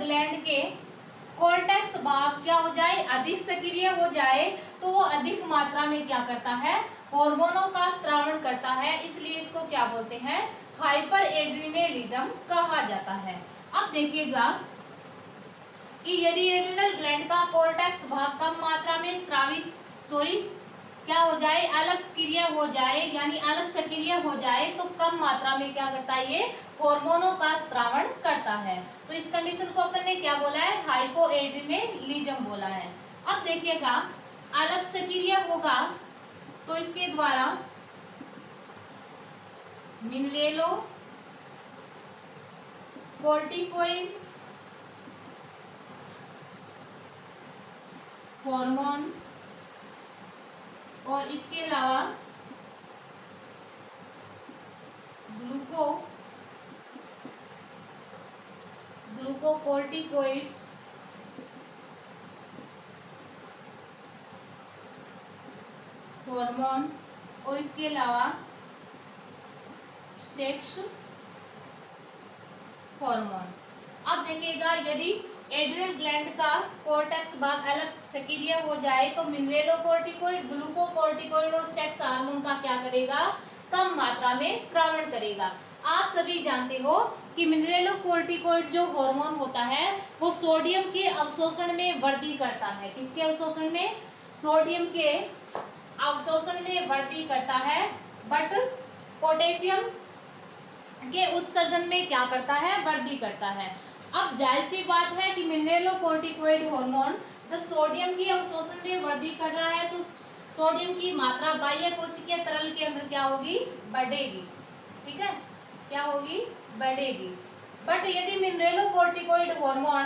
Gland के cortex भाग क्या हो जाए, अधिक सक्रिय हो जाए, तो वो अधिक मात्रा में क्या करता है, हार्मोनों का स्रावण करता है। इसलिए इसको क्या बोलते हैं, हाइपर एड्रिनलिज्म कहा जाता है। अब देखिएगा कि यदि एड्रिनल ग्लैंड का कोर्टेक्स भाग कम मात्रा में स्रावित क्या हो जाए, अलग क्रिया हो जाए, यानी अलग सक्रिय हो जाए, तो कम मात्रा में क्या करता है, ये हार्मोनों का स्रावण करता है। तो इस कंडीशन को अपन ने क्या बोला है, हाइपोएड्रिनलिज्म बोला है। अब देखिएगा अलग सक्रिय होगा तो इसके द्वारा मिनरेलो कोर्टिकोइड हार्मोन और इसके अलावा ग्लूकोकोर्टिकोइड्स हार्मोन और इसके अलावा सेक्स हार्मोन। अब देखिएगा यदि एड्रिनल ग्लैंड का कोर्टेक्स भाग अलग सक्रिय हो जाए तो मिनरेलोकोर्टिकोइड, ग्लूकोकोर्टिकोइड और सेक्स हार्मोन का क्या करेगा, कम मात्रा में स्रावण करेगा। आप सभी जानते हो कि मिनरेलोकोर्टिकोइड जो हार्मोन होता है वो सोडियम के अवशोषण में वृद्धि करता है। किसके अवशोषण में, सोडियम के अवशोषण में वृद्धि करता है, बट पोटेशियम के उत्सर्जन में क्या करता है, वृद्धि करता है। अब जाहिर सी बात है कि मिनरेलोकोर्टिकोइड हार्मोन जब सोडियम की अवशोषण में वृद्धि कर रहा है तो सोडियम की मात्रा बाह्य कोशिकीय तरल के अंदर क्या होगी, बढ़ेगी। ठीक है, क्या होगी, बढ़ेगी। बट यदि मिनरेलोकोर्टिकोइड हार्मोन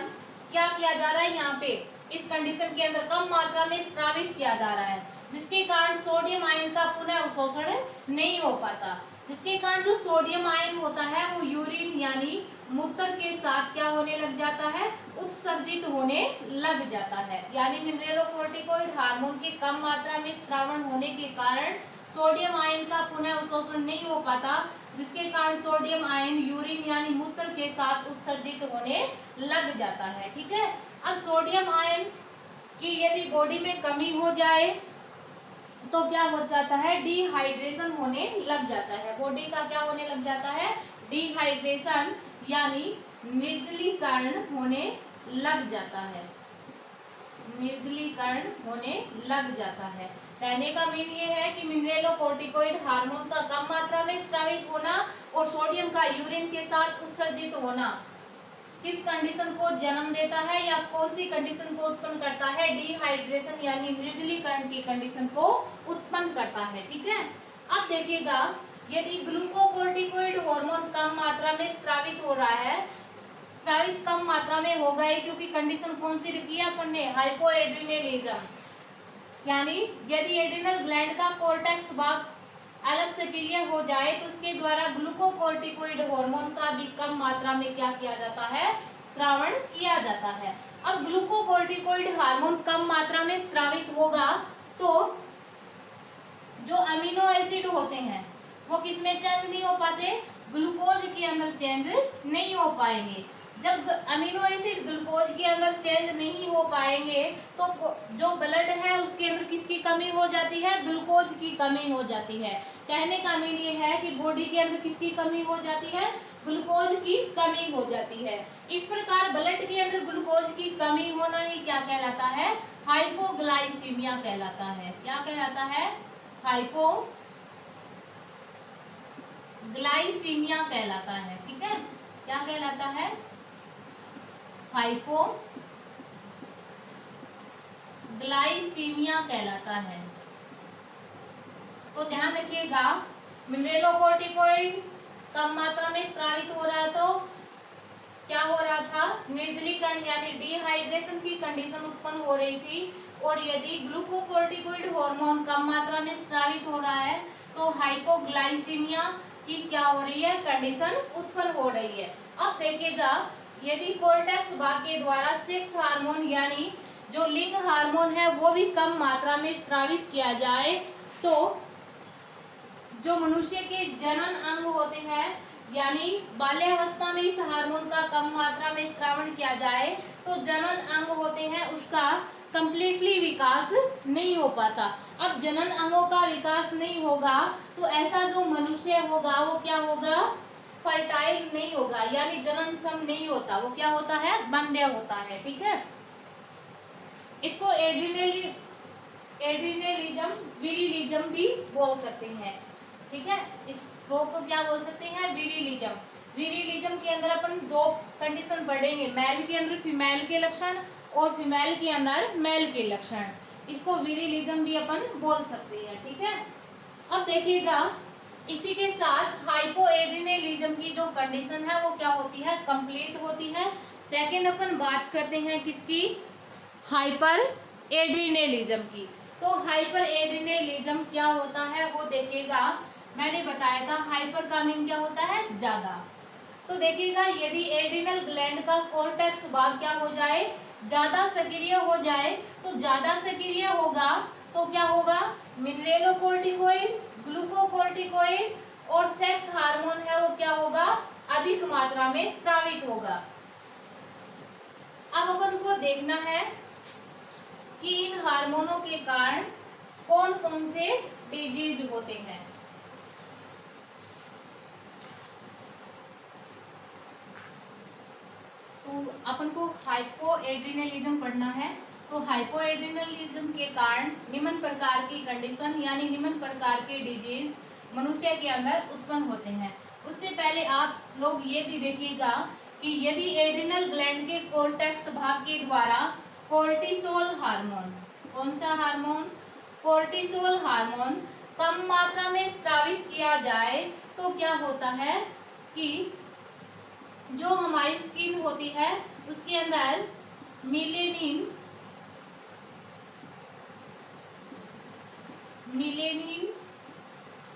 क्या किया जा रहा है, यहाँ पे इस कंडीशन के अंदर कम मात्रा में स्रावित किया जा रहा है, जिसके कारण सोडियम आयन का पुनः अवशोषण नहीं हो पाता, जिसके कारण जो सोडियम आयन होता है वो यूरिन यानी मूत्र के साथ क्या होने लग जाता है, उत्सर्जित होने लग जाता है। यानी मिनरेलोकोर्टिकोइड हार्मोन के कम मात्रा में स्रावण होने के कारण सोडियम आयन का पुनः अवशोषण नहीं हो पाता, जिसके कारण सोडियम आयन यूरिन यानी मूत्र के साथ उत्सर्जित होने लग जाता है। ठीक है, अब सोडियम आयन की यदि बॉडी में कमी हो जाए तो क्या हो जाता है, डिहाइड्रेशन होने लग जाता है। बॉडी का क्या होने लग जाता है, डिहाइड्रेशन यानी निर्जलीकरण होने लग जाता है, निर्जलीकरण होने लग जाता है। कहने का मीन ये है कि मिनरेलोकोर्टिकोइड हार्मोन का कम मात्रा में स्रावित होना और सोडियम का यूरिन के साथ उत्सर्जित होना किस कंडीशन को जन्म देता है या कौन सी कंडीशन को उत्पन्न करता है, डिहाइड्रेशन यानी निर्जलीकरण की कंडीशन को उत्पन्न करता है। ठीक है, अब देखिएगा यदि ग्लूकोकोर्टिकोइड हार्मोन कम मात्रा में स्रावित हो रहा है, स्रावित कम मात्रा में होगा ही क्योंकि कंडीशन कौन सी रखी है अपन ने, हाइपोएड्रिनलिज्म। यानी यदि एड्रिनल ग्लैंड का कोर्टेक्स भाग अलग सक्रिय हो जाए तो उसके द्वारा ग्लूकोकोर्टिकोइड हार्मोन का भी कम मात्रा में क्या किया जाता है, स्रावण किया जाता है। अब ग्लूकोकोर्टिकोइड हार्मोन कम मात्रा में स्रावित होगा तो जो अमीनो एसिड होते हैं वो किसमें चेंज नहीं हो पाते, ग्लूकोज के अंदर चेंज नहीं हो पाएंगे। जब अमीनो एसिड ग्लूकोज के अंदर चेंज नहीं हो पाएंगे तो जो ब्लड है उसके अंदर किसकी कमी हो जाती है, ग्लूकोज की कमी हो जाती है। कहने का मीन ये है कि बॉडी के अंदर किसकी कमी हो जाती है, ग्लूकोज की कमी हो जाती है। इस प्रकार ब्लड के अंदर ग्लूकोज की कमी होना ही क्या कहलाता है, हाइपोग्लाइसीमिया कहलाता है। क्या कहलाता है, हाइपोग्लाइसीमिया कहलाता है। ठीक है, क्या कहलाता है, हाइपोग्लाइसीमिया कहलाता है। तो ध्यान रखिएगा मिनरेलोकोर्टिकोइड कम मात्रा में स्रावित हो रहा तो क्या हो रहा था, निर्जलीकरण यानी डिहाइड्रेशन की कंडीशन उत्पन्न हो रही थी। और यदि ग्लूकोकोर्टिकोइड हार्मोन कम मात्रा में स्रावित हो रहा है तो हाइपोग्लाइसीमिया की क्या हो रही है, कंडीशन उत्पन्न हो रही है। अब देखिएगा यदि कोर्टेक्स भाग के द्वारा सेक्स हार्मोन यानी जो लिंग हार्मोन है वो भी कम मात्रा में स्रावित किया जाए तो जो मनुष्य के जनन अंग होते हैं यानी बाल्यावस्था में इस हार्मोन का कम मात्रा में स्त्रावण किया जाए तो जनन अंग होते हैं उसका कंप्लीटली विकास नहीं हो पाता। अब जनन अंगों का विकास नहीं होगा तो ऐसा जो मनुष्य होगा वो क्या होगा, फर्टाइल नहीं होगा, यानी जननक्षम नहीं होता, वो क्या होता है, बंध्य होता है। ठीक है, इसको एड्रिनलिज्म विरिलिज्म भी बोल सकते हैं। ठीक है, इस रोग को क्या बोल सकते हैं, विरिलिज्म। विरिलिज्म के अंदर अपन दो कंडीशन पढ़ेंगे, मेल के अंदर फीमेल के लक्षण और फीमेल के अंदर मेल के लक्षण, इसको विरिलिज्म भी अपन बोल सकते हैं। ठीक है, अब देखिएगा इसी के साथ हाइपोएड्रिनलिज्म की जो कंडीशन है वो क्या होती है, कंप्लीट होती है। सेकंड अपन बात करते हैं किसकी, हाइपर एड्रिनलिज्म की। तो हाइपर एड्रिनलिज्म क्या होता है वो देखिएगा, मैंने बताया था हाइपर का मीन क्या होता है, ज्यादा। तो देखिएगा यदि एड्रिनल ग्लैंड का कोर्टेक्स भाग क्या हो जाए, ज्यादा सक्रिय हो जाए, तो ज्यादा सक्रिय होगा तो क्या होगा, मिनरेलोकोर्टिकोइड, ग्लूकोकोर्टिकोइड और सेक्स हार्मोन है वो क्या होगा, अधिक मात्रा में स्रावित होगा। अब अपन को देखना है कि इन हार्मोनों के कारण कौन कौन से डिजीज होते हैं। तो अपन को हाइपोएड्रिनलिज्म पढ़ना है। तो हाइपोएड्रिनलिज्म के कारण निम्न प्रकार की कंडीशन यानी निम्न प्रकार के डिजीज मनुष्य के अंदर उत्पन्न होते हैं। उससे पहले आप लोग ये भी देखिएगा कि यदि एड्रिनल ग्लैंड के कोर्टेक्स भाग के द्वारा कोर्टिसोल हार्मोन, कौन सा हार्मोन, कोर्टिसोल हार्मोन कम मात्रा में स्रावित किया जाए तो क्या होता है कि जो हमारी स्किन होती है उसके अंदर मिलेनिन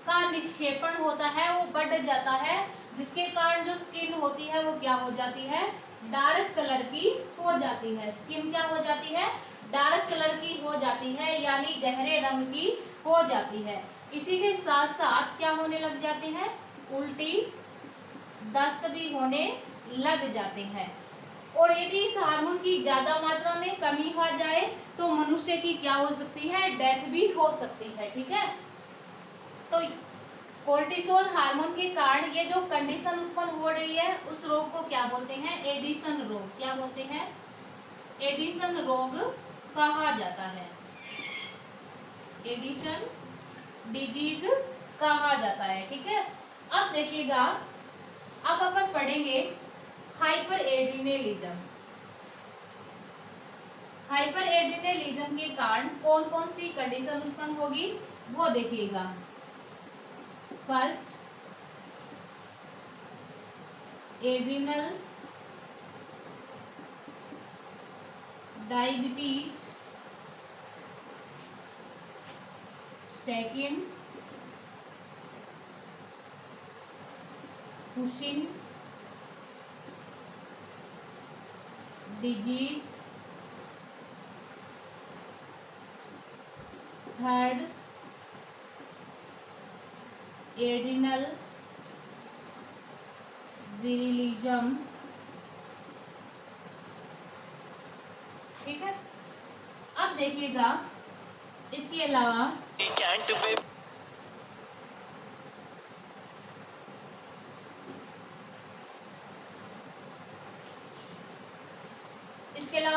का निक्षेपण होता है, वो बढ़ जाता है, जिसके कारण जो स्किन होती है वो क्या हो जाती है, डार्क कलर की हो जाती है। स्किन क्या हो जाती है, डार्क कलर की हो जाती है, यानी गहरे रंग की हो जाती है। इसी के साथ साथ क्या होने लग जाते हैं, उल्टी दस्त भी होने लग जाते हैं। और यदि इस हार्मोन की ज्यादा मात्रा में कमी हो जाए तो मनुष्य की क्या हो सकती है, डेथ भी हो सकती है। ठीक है, तो कोर्टिसोल हार्मोन के कारण ये जो कंडीशन उत्पन्न हो रही है उस रोग को क्या बोलते हैं, एडिशन रोग। क्या बोलते हैं, एडिशन रोग कहा जाता है, एडिशन डिजीज कहा जाता है। ठीक है, अब देखिएगा अब अपन पढ़ेंगे हाइपर एड्रिनलिज्म। हाइपर एड्रिनलिज्म के कारण कौन कौन सी कंडीशन उत्पन्न होगी वो देखिएगा। First, adrenal diabetes. Second, Cushing disease. Third, adrenal virilism. ठीक है, अब देखिएगा इसके अलावा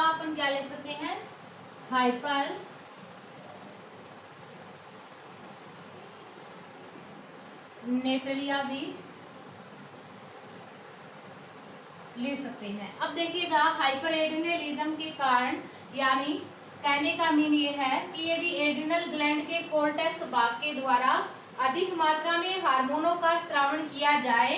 अपन क्या ले सकते हैं, हाइपर नेटरिया भी ले सकते हैं। अब देखिएगा हाइपर एड्रिनलिज्म के कारण, यानी कहने का मीन ये है कि यदि एड्रिनल ग्लैंड के कोर्टेक्स भाग के द्वारा अधिक मात्रा में हार्मोनों का स्रावण किया जाए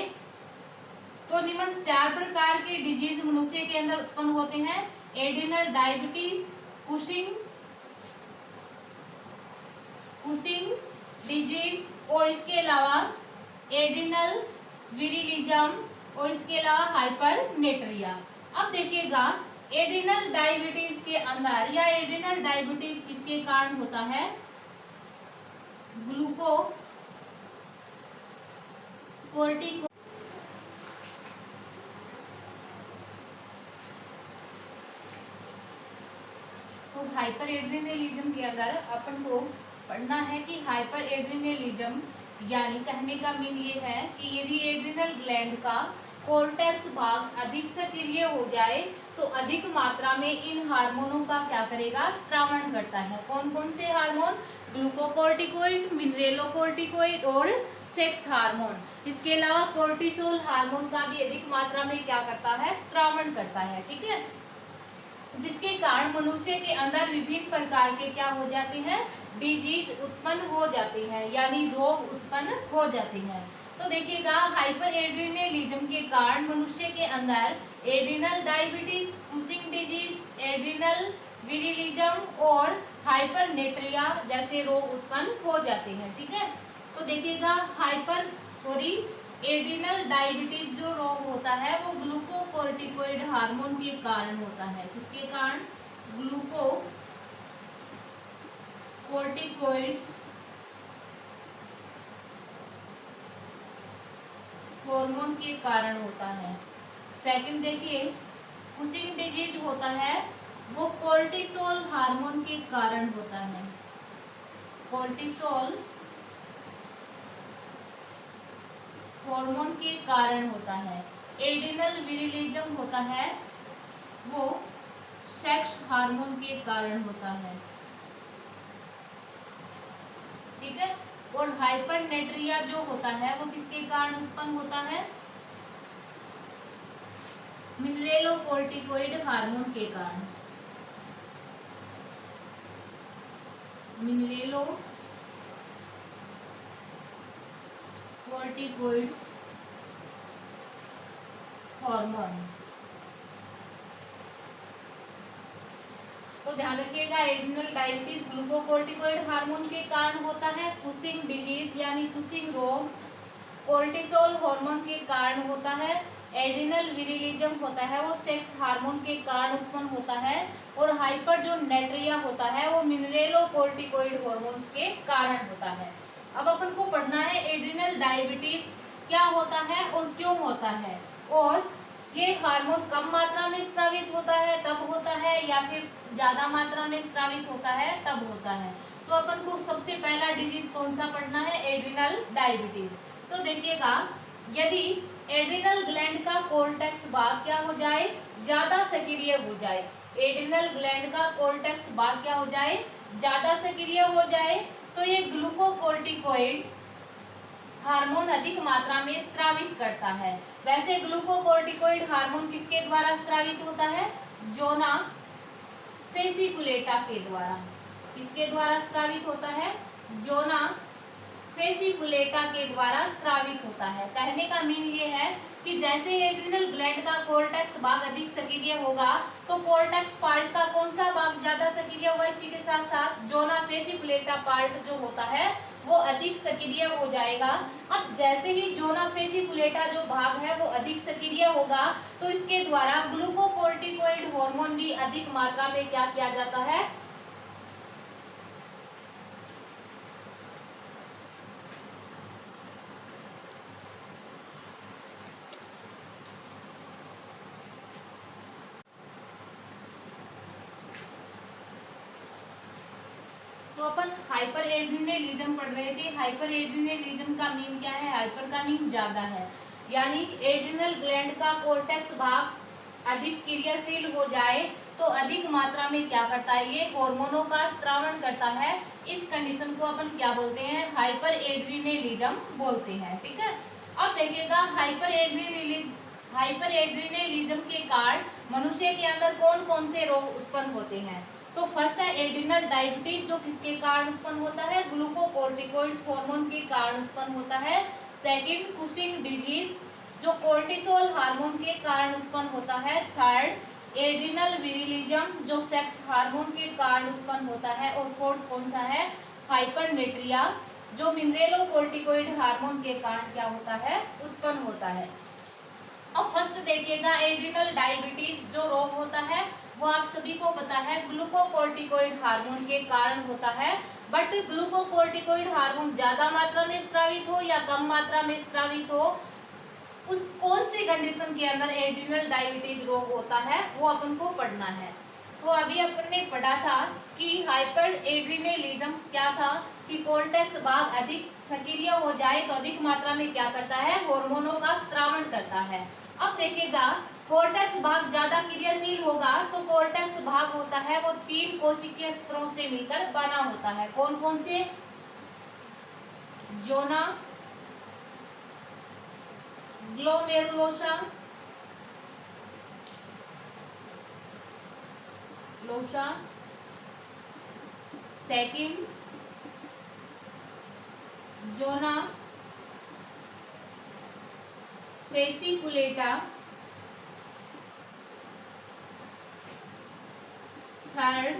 तो निम्न 4 प्रकार के डिजीज मनुष्य के अंदर उत्पन्न होते हैं, एड्रिनल डायबिटीज, कुशिंग डिजीज और इसके अलावा एड्रिनल विरिलिज्म और इसके अलावा हाइपरनेट्रिया। अब देखिएगा एड्रिनल डायबिटीज के अंदर या एड्रिनल डायबिटीज किसके कारण होता है, ग्लूकोकोर्टिको हाइपर एड्रेनलिज्म के अंदर अपन को पढ़ना है कि हाइपर एड्रेनलिज्म यानी कहने का मीन ये है कि यदि एड्रिनल ग्लैंड का कोर्टेक्स भाग अधिक सक्रिय हो जाए तो अधिक मात्रा में इन हार्मोनों का क्या करेगा, स्त्रावण करता है। कौन कौन से हार्मोन? ग्लूकोकोर्टिकोइड, मिनरेलोकोर्टिकोइड और सेक्स हार्मोन। इसके अलावा कोर्टिसोल हार्मोन का भी अधिक मात्रा में क्या करता है, स्त्रावण करता है। ठीक है, जिसके कारण मनुष्य के अंदर विभिन्न प्रकार के क्या हो जाते हैं, डिजीज उत्पन्न हो जाती है, यानी रोग उत्पन्न हो जाते हैं। तो देखिएगा हाइपर एड्रेनलिज्म के कारण मनुष्य के अंदर adrenal diabetes, Cushing disease, adrenal virilism और हाइपरनेट्रिया जैसे रोग उत्पन्न हो जाते हैं। ठीक है, तो देखिएगा एड्रिनल डायबिटीज जो रोग होता है वो ग्लूकोकोर्टिकोइड हार्मोन के कारण होता है। किसके कारण? ग्लूकोकोर्टिकोइड्स हार्मोन के कारण होता है। सेकंड देखिए, कुशिंग डिजीज होता है वो कोर्टिसोल हार्मोन के कारण होता है। कोर्टिसोल हार्मोन के कारण होता है। एड्रिनल विरिलिज्म होता है वो सेक्स हार्मोन के कारण होता है। ठीक है, और हाइपरनेट्रिया जो होता है वो किसके कारण उत्पन्न होता है? मिनरेलोकोर्टिकोइड हार्मोन के कारण। मिनरेलोकोर्टिकोइड्स हार्मोन। तो ध्यान रखिएगा, एड्रिनल डायबिटीज ग्लूकोकोर्टिकोइड हार्मोन के कारण होता है। कुशिंग डिजीज यानी कुशिंग रोग कोर्टिसोल हार्मोन के कारण होता है। एड्रिनल विरिलिज्म होता है वो सेक्स हार्मोन के कारण उत्पन्न होता है। और हाइपर जो नेट्रिया होता है वो मिनरेलोकोर्टिकोइड हार्मोन्स के कारण होता है। अब अपन को पढ़ना है एड्रिनल डायबिटीज क्या होता है और क्यों होता है, और ये हार्मोन कम मात्रा में स्रावित होता है तब होता है या फिर ज्यादा मात्रा में स्रावित होता है तब होता है। तो अपन को सबसे पहला डिजीज कौन सा पढ़ना है? Adrenal diabetes. तो देखिएगा, यदि एड्रिनल ग्लैंड का कोर्टेक्स भाग क्या हो जाए, ज्यादा सक्रिय हो जाए, एड्रिनल ग्लैंड का कोर्टेक्स भाग क्या हो जाए, ज्यादा सक्रिय हो जाए, तो ये ग्लूकोकोर्टिकोइड हार्मोन अधिक मात्रा में स्रावित करता है। वैसे ग्लूकोकोर्टिकोइड हार्मोन किसके द्वारा स्रावित होता है? जोना फेसिकुलेटा के द्वारा। किसके द्वारा स्रावित होता है? जोना फेसिकुलेटा के द्वारा स्रावित होता है। कहने का मीन ये है कि जैसे एड्रिनल ग्लैंड का कोर्टेक्स भाग अधिक सक्रिय होगा तो कोर्टेक्स पार्ट का कौन सा भाग ज्यादा सक्रिय होगा, इसी के साथ साथ जोना फेसिकुलेटा पार्ट जो होता है वो अधिक सक्रिय हो जाएगा। अब जैसे ही जोना फेसिकुलेटा जो भाग है वो अधिक सक्रिय होगा तो इसके द्वारा ग्लूकोकोर्टिकोइड हार्मोन भी अधिक मात्रा में क्या किया जाता है, तो अपन हाइपर एड्रिनलिज्म पढ़ रहे थे। हाइपर एड्रिनलिज्म का मीन क्या है? हाइपर का मीन ज्यादा है, यानी एड्रिनल ग्लैंड का कोर्टेक्स भाग अधिक क्रियाशील हो जाए तो अधिक मात्रा में क्या करता है, ये हार्मोनों का स्त्रावण करता है। इस कंडीशन को अपन क्या बोलते हैं? हाइपर एड्रिनलिज्म बोलते हैं। ठीक है, अब देखिएगा हाइपर एड्रिनलिज्म के कारण मनुष्य के अंदर कौन कौन से रोग उत्पन्न होते हैं। तो फर्स्ट है एड्रिनल डायबिटीज जो किसके कारण उत्पन्न होता है? ग्लूकोकोर्टिकोइड्स हार्मोन के कारण उत्पन्न होता है। सेकंड कुशिंग डिजीज जो कोर्टिसोल हार्मोन के कारण उत्पन्न होता है। थर्ड एड्रिनल विरिलिज्म जो सेक्स हार्मोन के कारण उत्पन्न होता है। और फोर्थ कौन सा है? हाइपरनेट्रिया जो मिनरेलोकोर्टिकोइड हार्मोन के कारण क्या होता है, उत्पन्न होता है। अब फर्स्ट देखिएगा, एड्रिनल डायबिटीज जो रोग होता है वो आप सभी को पता है ग्लूकोकोर्टिकोइड हार्मोन के कारण होता है। बट ग्लूकोकोर्टिकोइड हार्मोन ज्यादा मात्रा में स्रावित हो या कम मात्रा में स्रावित हो, उस कौन सी कंडीशन के अंदर एड्रिनल डायबिटीज रोग होता है वो अपन को पढ़ना है। तो अभी अपन ने पढ़ा था कि हाइपर एड्रिनलिज्म क्या था कि कोर्टेक्स भाग अधिक सक्रिय हो जाए तो अधिक मात्रा में क्या करता है, हार्मोनों का स्रावण करता है। अब देखिएगा कोर्टेक्स भाग ज्यादा क्रियाशील होगा तो कोर्टेक्स भाग होता है वो 3 कोशिकीय स्तरों से मिलकर बना होता है। कौन कौन से? Zona, glomerulosa, second zona fasciculata, third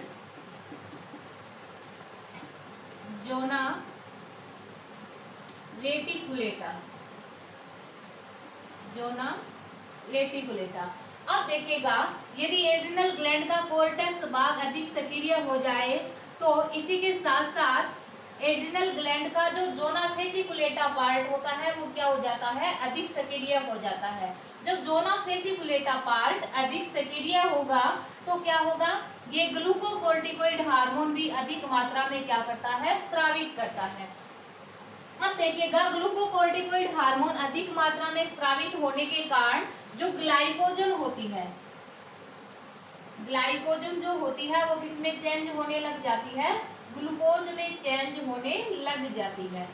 zona reticulata, अब देखिएगा यदि एड्रिनल ग्लैंड का कोर्टेक्स भाग अधिक सक्रिय हो जाए तो इसी के साथ साथ एड्रिनल ग्लैंड का जो जोना फेसिकुलेटा पार्ट होता है वो क्या हो जाता है, अधिक सक्रिय हो जाता है। जब जोना फेसिकुलेटा पार्ट अधिक सक्रिय होगा तो क्या होगा, ये ग्लूकोकोर्टिकोइड हार्मोन भी अधिक मात्रा में क्या करता है, स्रावित करता है। अब देखिएगा ग्लूकोकोर्टिकोइड हार्मोन अधिक मात्रा में स्रावित होने के कारण जो ग्लाइकोजन होती है, ग्लाइकोजन जो होती है वो किसमें चेंज होने लग जाती है, ग्लूकोज में चेंज होने लग जाती है।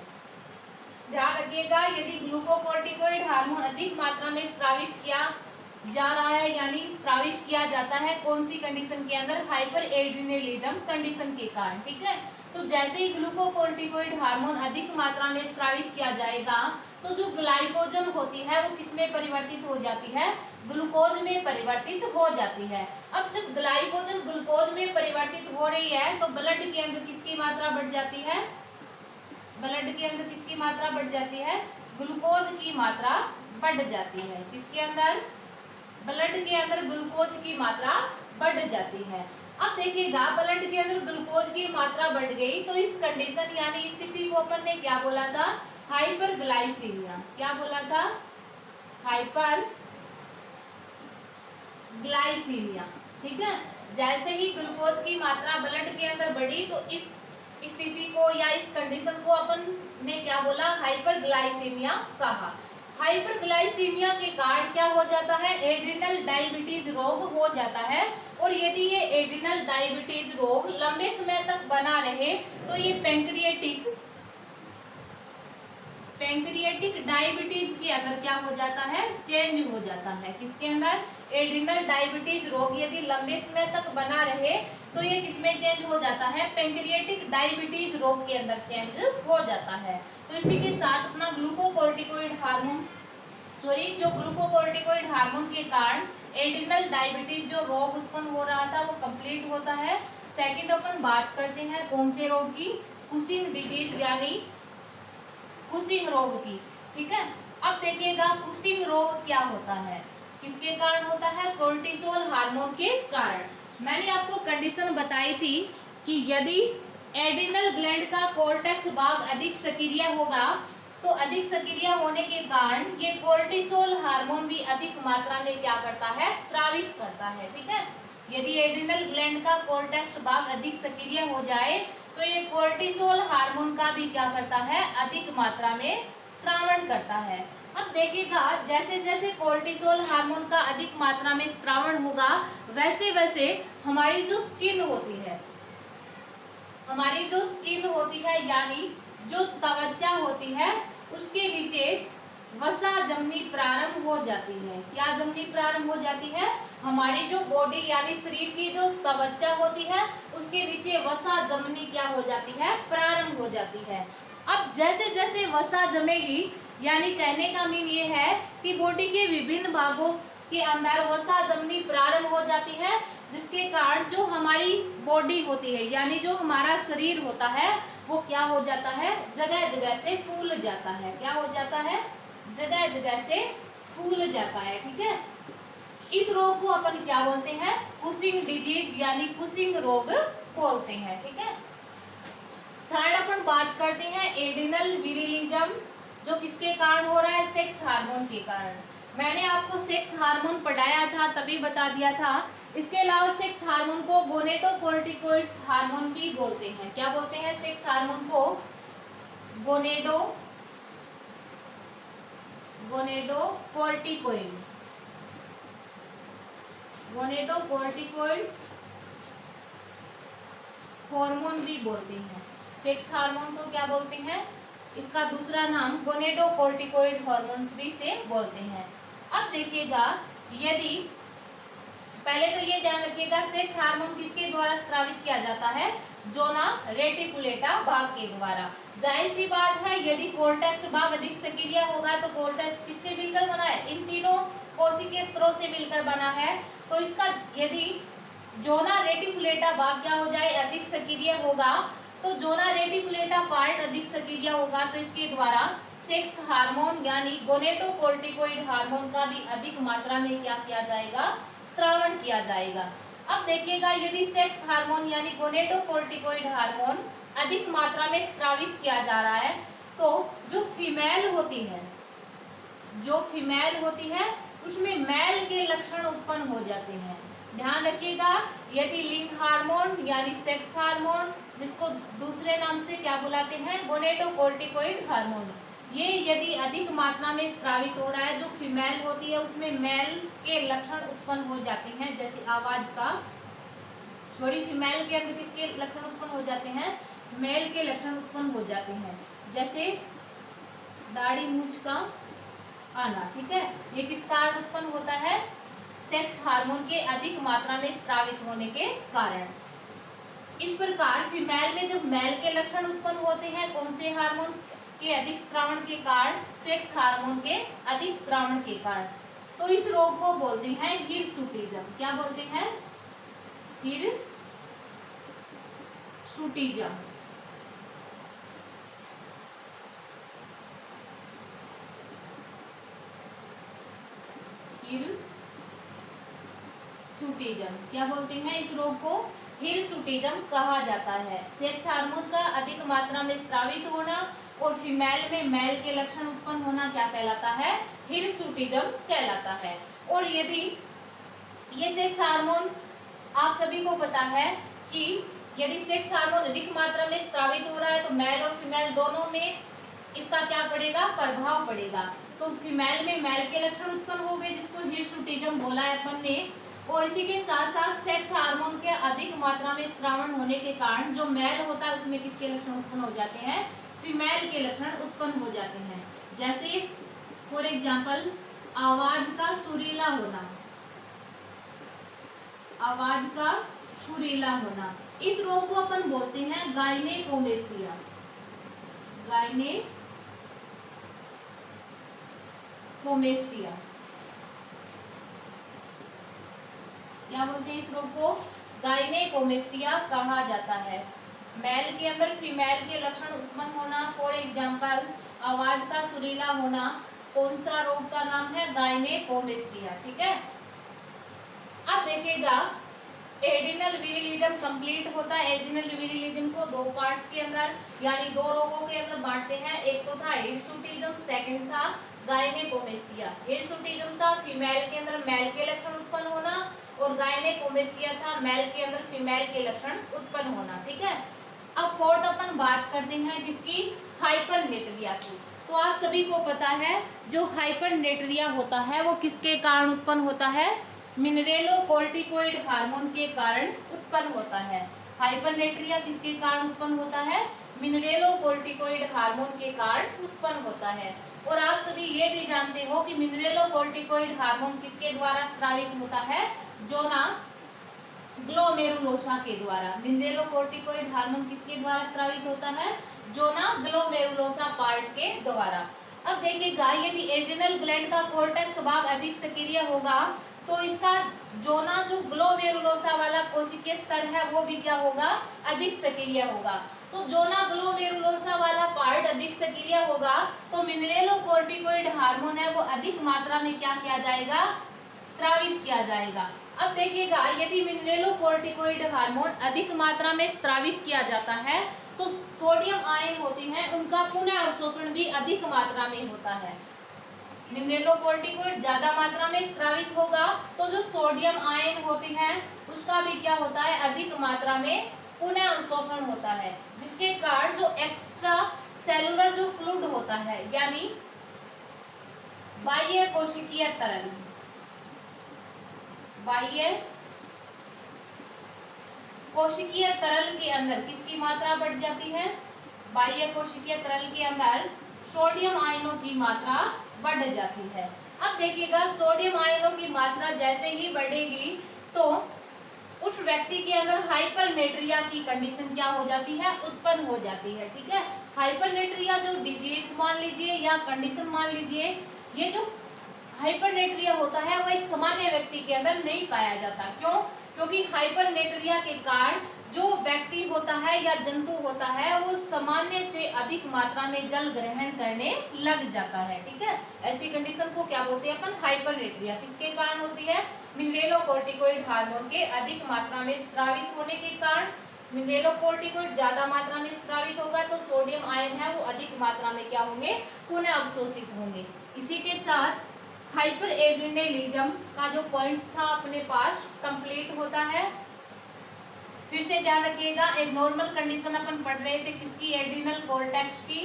ध्यान रखिएगा यदि ग्लूकोकोर्टिकोइड हार्मोन अधिक मात्रा में स्रावित किया जा रहा है यानी स्रावित किया जाता है कौन सी कंडीशन के अंदर, हाइपर एड्रिनलिज्म कंडीशन के कारण। ठीक है, तो जैसे ही ग्लूकोकोर्टिकोइड हार्मोन अधिक मात्रा में स्रावित किया जाएगा तो जो ग्लाइकोजन होती है वो किसमें परिवर्तित हो जाती है, ग्लूकोज में परिवर्तित हो जाती है। अब जब ग्लाइकोजन ग्लूकोज में परिवर्तित हो रही है तो ब्लड के अंदर किसकी मात्रा बढ़ जाती है, ब्लड के अंदर किसकी मात्रा बढ़ जाती है, ग्लूकोज की मात्रा बढ़ जाती है। किसके अंदर, ब्लड के अंदर ग्लूकोज की मात्रा बढ़ जाती है। अब देखिएगा ब्लड के अंदर ग्लूकोज की मात्रा बढ़ गई तो इस कंडीशन यानी स्थिति को अपन ने क्या बोला था, हाइपरग्लाइसीमिया। क्या बोला था, हाइपर ग्लाइसीमिया। ठीक है, जैसे ही ग्लूकोज की मात्रा ब्लड के अंदर बढ़ी तो इस स्थिति को या इस कंडीशन को अपन ने क्या बोला, हाइपरग्लाइसीमिया कहा। हाइपरग्लाइसीमिया के कारण क्या हो जाता है, एड्रिनल डायबिटीज रोग हो जाता है। और यदि ये एड्रिनल डायबिटीज रोग लंबे समय तक बना रहे तो ये पैंक्रियाटिक डायबिटीज के अंदर क्या हो जाता है, चेंज हो जाता है। किसके अंदर, एड्रिनल डायबिटीज रोग यदि लंबे समय तक बना रहे तो ये किसमें चेंज हो जाता है, पैंक्रियाटिक डायबिटीज रोग के अंदर चेंज हो जाता है। तो इसी के साथ अपना ग्लूकोकोर्टिकोइड हार्मोन के कारण एड्रिनल डायबिटीज जो रोग उत्पन्न हो रहा था वो कंप्लीट होता है। सेकंड अपन बात करते हैं कौन से रोग की, कुशिंग डिजीज यानी कुशिंग रोग की। ठीक है, अब देखिएगा कुशिंग रोग क्या होता है, किसके कारण होता है, कोर्टिसोल हार्मोन के कारण। मैंने आपको कंडीशन बताई थी कि यदि एड्रिनल ग्लैंड का कोर्टेक्स भाग अधिक सक्रिय होगा तो अधिक सक्रिय होने के कारण ये कोर्टिसोल हार्मोन भी अधिक मात्रा में क्या करता है, स्रावित करता है। ठीक है, यदि एड्रिनल ग्लैंड का कोर्टेक्स भाग अधिक सक्रिय हो जाए तो ये कोर्टिसोल हार्मोन का भी क्या करता है, अधिक मात्रा में स्रावण करता है। अब देखिएगा जैसे जैसे कोर्टिसोल हार्मोन का अधिक मात्रा में स्रावण होगा वैसे वैसे हमारी जो स्किन होती है यानी जो त्वचा होती है उसके नीचे वसा जमनी प्रारंभ हो जाती है। क्या जमनी प्रारंभ हो जाती है, हमारी जो बॉडी यानी शरीर की जो त्वचा होती है उसके नीचे वसा जमनी क्या हो जाती है, प्रारंभ हो जाती है। अब जैसे जैसे वसा जमेगी यानी कहने का मीन ये है कि बॉडी के विभिन्न भागों के अंदर वसा जमनी प्रारंभ हो जाती है जिसके कारण जो हमारी बॉडी होती है यानी जो हमारा शरीर होता है वो क्या हो जाता है, जगह जगह से फूल जाता है। क्या हो जाता है, जगह जगह से फूल जाता है। ठीक है, इस रोग को अपन क्या बोलते हैं, कुशिंग डिजीज यानी कुशिंग रोग बोलते हैं। ठीक है, थर्ड अपन बात करते हैं एड्रिनल विरिलिज्म जो किसके कारण हो रहा है, सेक्स हार्मोन के कारण। मैंने आपको सेक्स हार्मोन पढ़ाया था तभी बता दिया था इसके अलावा सेक्स हार्मोन को गोनेडोकोर्टिकोइड्स हार्मोन भी बोलते हैं। क्या बोलते हैं? सेक्स हार्मोन को गोनेडोकोर्टिकोइड्स हार्मोन भी बोलते हैं। सेक्स हार्मोन को क्या बोलते हैं? इसका दूसरा नाम गोनेडोकोर्टिकोइड हार्मोन्स भी से बोलते हैं। अब देखिएगा, यदि पहले तो ये ध्यान रखिएगा, सेक्स हार्मोन किसके द्वारा स्रावित किया जाता है? जोना रेटिकुलेटा भाग के द्वारा। जाहिर सी बात है, यदि कोर्टेक्स भाग अधिक सक्रिय होगा तो कोर्टेक्स किससे मिलकर बना है? इन तीनों कोशिकीय स्तरों से मिलकर बना है। तो इसका यदि जोना रेटिकुलेटा भाग क्या हो जाए? अधिक सक्रिय होगा। तो जोना रेटिकुलेटा पार्ट अधिक सक्रिय होगा तो इसके द्वारा सेक्स हार्मोन यानी गोनेडोकोर्टिकोइड हार्मोन का भी अधिक मात्रा में क्या किया जाएगा? स्रावण किया जाएगा। अब देखिएगा, यदि सेक्स हार्मोन यानी गोनेडोकोर्टिकोइड हार्मोन अधिक मात्रा में स्रावित किया जा रहा है तो जो फीमेल होती है उसमें मेल के लक्षण उत्पन्न हो जाते हैं। ध्यान रखिएगा, यदि लिंग हार्मोन यानी सेक्स हार्मोन, जिसको दूसरे नाम से क्या बुलाते हैं? गोनेडोकोर्टिकोइड हार्मोन, ये यदि अधिक मात्रा में स्रावित हो रहा है, जो फीमेल होती है उसमें मेल के लक्षण उत्पन्न हो जाते हैं। जैसे आवाज का, फीमेल के अंदर किसके लक्षण उत्पन्न हो जाते हैं? मेल के लक्षण उत्पन्न हो जाते हैं। जैसे दाढ़ी मूंछ का आना, ठीक है, ये किस कारण उत्पन्न होता है? सेक्स हार्मोन के अधिक मात्रा में स्रावित होने के कारण। इस प्रकार फीमेल में जब मेल के लक्षण उत्पन्न होते हैं, कौन से हार्मोन के अधिक स्रावण के कारण? सेक्स हार्मोन के अधिक स्रावण के कारण। तो इस रोग को बोलते हैं हिरसुटिज्म। क्या बोलते हैं? हिरसुटिज्म। हिरसुटिज्म क्या बोलते हैं? इस रोग को हिरसुटिज्म कहा जाता है। सेक्स हार्मोन का अधिक मात्रा में स्रावित होना और फीमेल में मेल के लक्षण उत्पन्न होना क्या कहलाता है? हिरसुटिज्म कहलाता है। और यदि ये सेक्स हार्मोन, आप सभी को पता है कि यदि सेक्स हार्मोन अधिक मात्रा में स्रावित हो रहा है तो मेल और फीमेल दोनों में इसका क्या पड़ेगा? प्रभाव पड़ेगा। तो फीमेल में मेल के लक्षण उत्पन्न हो गए, जिसको हिरसुटिज्म बोला है अपन ने। और इसी के साथ साथ सेक्स हार्मोन के अधिक मात्रा में स्रावण होने के कारण जो मेल होता है उसमें किसके लक्षण उत्पन्न हो जाते हैं? फीमेल के लक्षण उत्पन्न हो जाते हैं। जैसे फॉर एग्जाम्पल आवाज का सुरीला होना, इस रोग को अपन बोलते हैं गायनेकोमेस्टिया। क्या बोलते हैं? इस रोग को गायनेकोमेस्टिया कहा जाता है। मेल के अंदर फीमेल के लक्षण उत्पन्न होना, फॉर एग्जाम्पल आवाज का सुरीला होना, कौन सा रोग का नाम है? गायनेकोमेस्टिया, ठीक है। अब देखिएगा, एड्रिनल विरिलिज्म कंप्लीट होता है। एड्रिनल विरिलिज्म को दो पार्ट्स के अंदर यानी दो रोगों के अंदर बांटते हैं। एक तो था हिरसुटिज्म, सेकंड था गायनेकोमेस्टिया। हिरसुटिज्म था फीमेल के अंदर मेल के लक्षण उत्पन्न होना और गायनेकोमेस्टिया था मेल के अंदर फीमेल के लक्षण उत्पन्न होना, ठीक है। अब फोर्थ अपन बात करते हैं किसकी? हाइपरनेट्रिया की। तो आप सभी को पता है जो हाइपरनेट्रिया होता है वो किसके कारण उत्पन्न होता है? मिनरेलोकोर्टिकोइड हार्मोन के कारण उत्पन्न होता है। हाइपरनेट्रिया किसके कारण उत्पन्न होता है? मिनरेलोकोर्टिकोइड हार्मोन के कारण उत्पन्न होता है। और आप सभी ये भी जानते हो कि मिनरेलोकोर्टिकोइड हार्मोन किसके द्वारा स्रावित होता है? जोना ग्लोमेरुलोसा के द्वारा। मिनरेलोकोर्टिकोइड हार्मोन किसके द्वारा स्रावित होता है? जोना ग्लोमेरुलोसा पार्ट के द्वारा। अब देखिएगा, यदि एड्रिनल ग्लैंड का कोर्टेक्स भाग अधिक सक्रिय होगा तो इसका जोना जो ग्लोमेरुलोसा वाला कोशिकीय स्तर है वो भी क्या होगा? अधिक सक्रिय होगा। तो जोना ग्लोमेरुलोसा वाला पार्ट अधिक सक्रिय होगा तो मिनरेलोकोर्टिकोइड हार्मोन है वो अधिक मात्रा में क्या किया जाएगा? स्रावित किया जाएगा। अब देखिएगा, यदि मिनरेलोकोर्टिकोइड हार्मोन अधिक मात्रा में स्रावित किया जाता है तो सोडियम आयन होते हैं उनका पुनः अवशोषण भी अधिक मात्रा में होता है। मिनरेलोकोर्टिकोइड ज्यादा मात्रा में स्रावित होगा तो जो सोडियम आयन होती है उसका भी क्या होता है, अधिक मात्रा में पुनः अवशोषण होता है, जिसके कारण जो एक्स्ट्रा सेलुलर जो फ्लूइड होता है यानी बाह्य कोशिकीय तरल, बाह्य कोशिकीय तरल के अंदर किसकी मात्रा बढ़ जाती है, बाह्य कोशिकीय तरल के अंदर सोडियम आयनों की मात्रा बढ़ जाती है। अब देखिएगा सोडियम आयनों की मात्रा जैसे ही बढ़ेगी तो उस व्यक्ति के अंदर हाइपरनेट्रिया की कंडीशन क्या हो जाती है, उत्पन्न हो जाती है। ठीक है, हाइपरनेट्रिया जो डिजीज मान लीजिए या कंडीशन मान लीजिए, ये जो हाइपरनेट्रिया होता है वो एक सामान्य व्यक्ति के अंदर नहीं पाया जाता। क्यों? क्योंकि हाइपरनेट्रिया के कारण जो व्यक्ति होता है या जंतु होता है वो सामान्य से अधिक मात्रा में जल ग्रहण करने लग जाता है। ठीक है, ऐसी कंडीशन को क्या बोलते हैं अपन, हाइपरनेट्रिया। किसके कारण होती है, मिनरेलोकोर्टिकोइड हार्मोन के अधिक मात्रा में स्रावित होने के कारण। मिनरेलोकोर्टिकोइड ज्यादा मात्रा में स्रावित होगा तो सोडियम आयन है वो अधिक मात्रा में क्या होंगे, पुनः अवशोषित होंगे। इसी के साथ हाइपर एड्रिनलिज्म का जो पॉइंट्स था अपने पास कंप्लीट होता है। फिर से ध्यान रखिएगा, एक नॉर्मल कंडीशन अपन पढ़ रहे थे किसकी, एड्रिनल कॉर्टेक्स की।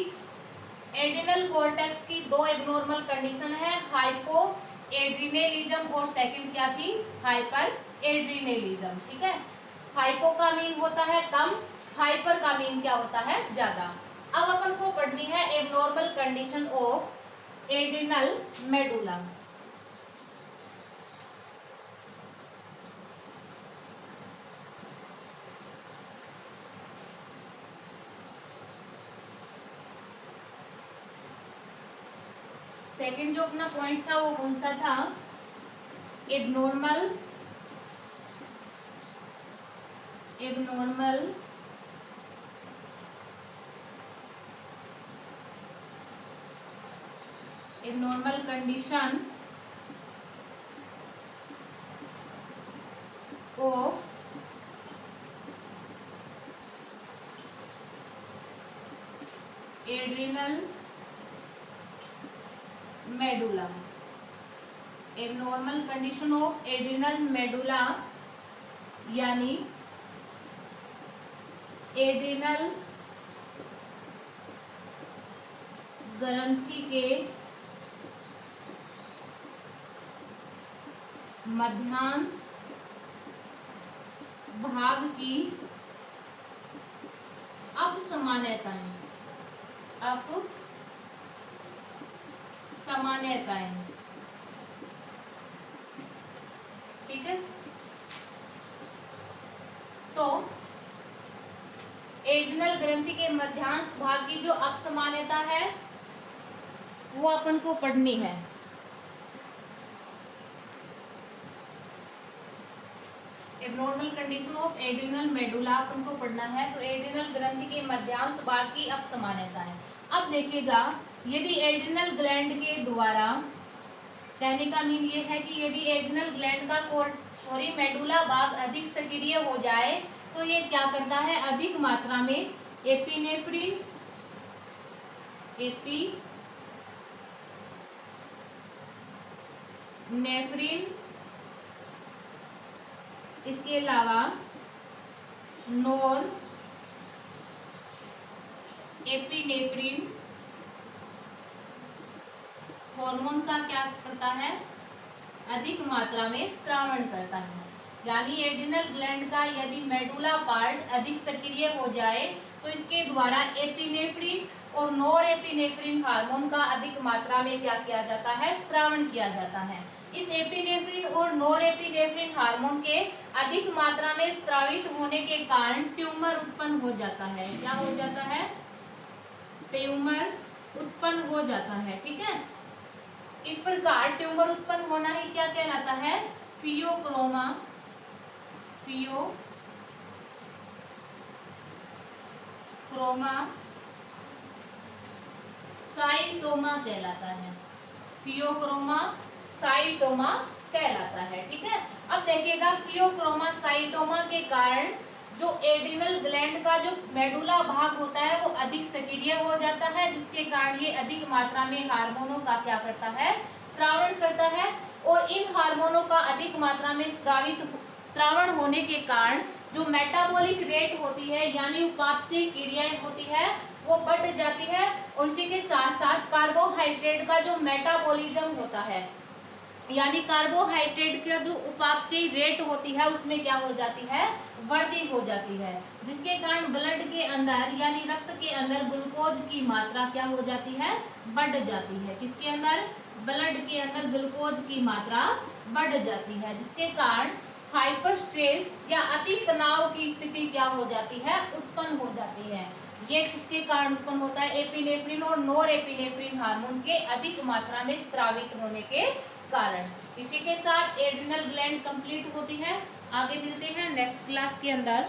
एड्रिनल कॉर्टेक्स की दो एब्नॉर्मल कंडीशन है, हाइपो एड्रिनलिज्म और सेकंड क्या थी, हाइपर एड्रिनलिज्म। ठीक है, हाइपो का मीन होता है कम, हाइपर का मीन क्या होता है, ज्यादा। अब अपन को पढ़नी है abnormal condition of adrenal medulla. Second जो अपना पॉइंट था वो कौन सा था, abnormal condition of adrenal medulla. Abnormal condition of adrenal medulla यानी एड्रिनल ग्रंथि के मध्यांश भाग की अपसमानताएं, ठीक है। तो एड्रिनल ग्रंथि के मध्यांश भाग की जो अपसमानता है वो अपन को पढ़नी है। Abnormal condition of adrenal medulla अपन को पढ़ना है, तो एड्रिनल ग्रंथि के मध्यांश भाग की अपसमानता है। अब देखिएगा, यदि एड्रिनल ग्लैंड के द्वारा, कहने का मीन ये है कि यदि एड्रिनल ग्लैंड का मेडुला भाग अधिक सक्रिय हो जाए तो ये क्या करता है, अधिक मात्रा में एपिनेफ्रिन इसके अलावा नॉर एपिनेफ्रिन हार्मोन का क्या करता है, अधिक मात्रा में स्रावण करता है। यानी एड्रिनल ग्लैंड का यदि मेडुला पार्ट अधिक सक्रिय हो जाए तो इसके द्वारा एपिनेफ्रिन और नॉर एपिनेफ्रिन हार्मोन का अधिक मात्रा में क्या किया जाता है, स्रावण किया जाता है। इस एपिनेफ्रिन और नॉर एपिनेफ्रिन हार्मोन के अधिक मात्रा में स्रावित होने के कारण ट्यूमर उत्पन्न हो जाता है। क्या हो जाता है, ट्यूमर उत्पन्न हो जाता है। ठीक है, इस प्रकार ट्यूमर उत्पन्न होना ही क्या कहलाता है, फियोक्रोमा साइटोमा कहलाता है, फियोक्रोमा साइटोमा कहलाता है। ठीक है, अब देखिएगा फियोक्रोमा साइटोमा के कारण जो एड्रिनल ग्लैंड का जो मेडुला भाग होता है वो अधिक सक्रिय हो जाता है, जिसके कारण ये अधिक मात्रा में हार्मोनों का क्या करता है, स्रावण करता है। और इन हार्मोनों का अधिक मात्रा में स्रावण होने के कारण जो मेटाबॉलिक रेट होती है यानी उपापचय क्रियाएं होती है वो बढ़ जाती है, और इसी के साथ साथ कार्बोहाइड्रेट का जो मेटाबॉलिज्म होता है यानी कार्बोहाइड्रेट का जो उपापचय रेट होती है उसमें क्या हो जाती है, वृद्धि हो जाती है, जिसके कारण ब्लड के अंदर यानी रक्त के अंदर ग्लूकोज की मात्रा क्या हो जाती है, बढ़ जाती है। किसके अंदर, ब्लड के अंदर ग्लूकोज की मात्रा बढ़ जाती है, जिसके कारण हाइपर स्ट्रेस या अति तनाव की स्थिति क्या हो जाती है, उत्पन्न हो जाती है। ये किसके कारण उत्पन्न होता है, एपिनेफ्रिन और नोरेपिनेफ्रिन हार्मोन के अधिक मात्रा में स्रावित होने के कारण। इसी के साथ एड्रिनल ग्लैंड कंप्लीट होती है। आगे मिलते हैं नेक्स्ट क्लास के अंदर।